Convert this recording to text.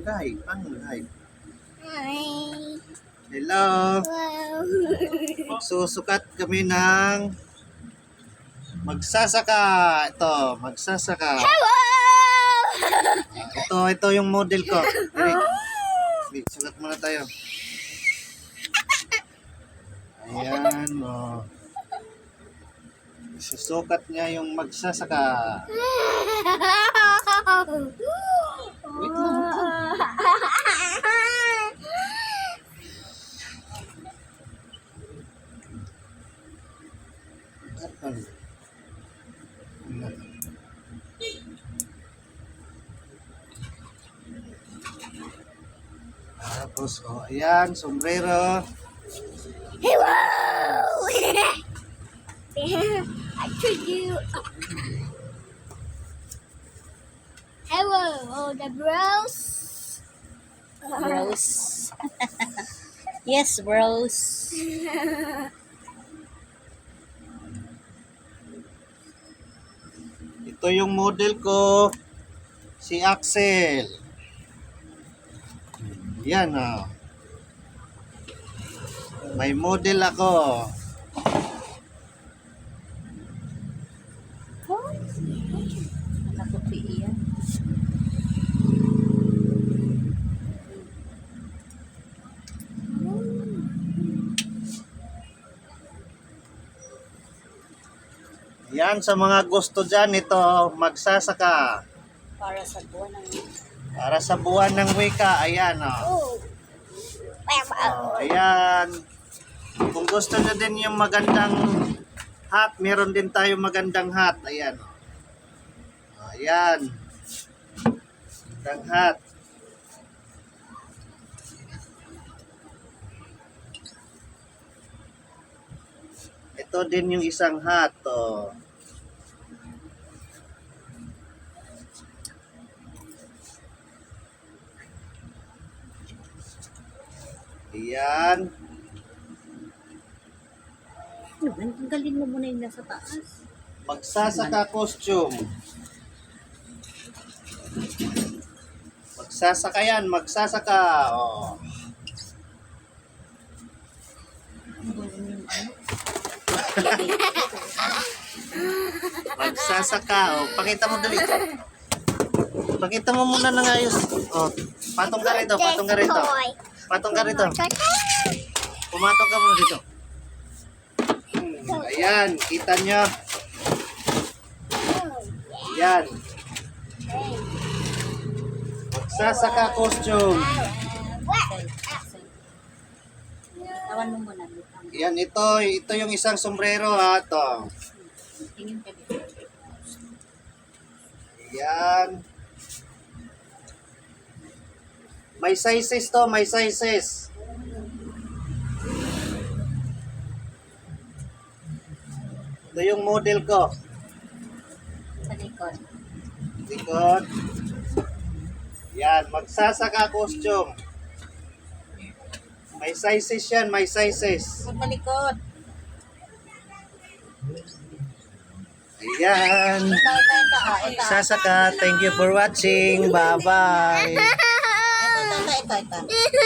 Mag-hi. Paano mag-hi? Hi. Hello. Wow. Susukat kami ng magsasaka. Ito, magsasaka. Hello. Ito yung model ko. Sukat muna tayo. Ayan, oh. Susukat niya yung magsasaka. Wait lang. Tapos, oh, ayan, sombrero. Hello. I treat you. Hello, oh, the bros. Bros. Yes, bros. Ito yung model ko, si Axel. Yan, oh. May model ako. Nakaputi iyan. Yan, sa mga gusto dyan, ito, magsasaka. Para sa buwan ng... Para sa buwan ng wika, ayan, oh. Oh. Oh, ayan. Kung gusto nyo din yung magandang hat, meron din tayo magandang hat. Ayan. Oh, ayan. Magandang hat. Ito din yung isang hat. Oh. Ayan. Tanggalin mo muna yung nasa taas. Magsasaka costume. Magsasaka yan, magsasaka. Oh. Magsasaka. Oh. Pakita mo dali. Pakita mo muna ng ayos. Oh. Patong ka rito, patong ka rito. Patong ka rito. Pumatong ka muna dito. Ayan, kita nyo. Ayan. Magsasaka costume. Tawan mo muna. Yan, ito yung isang sombrero ha, ito. Tingin ka dito. Yan. May sizes to, may sizes. Ito yung model ko. Sa likod. Likod. Yan, magsasaka costume. May sizes yan, may sizes. Sa likod. Ayan. Ito. Magsasaka. Thank you for watching. Bye-bye. Ito.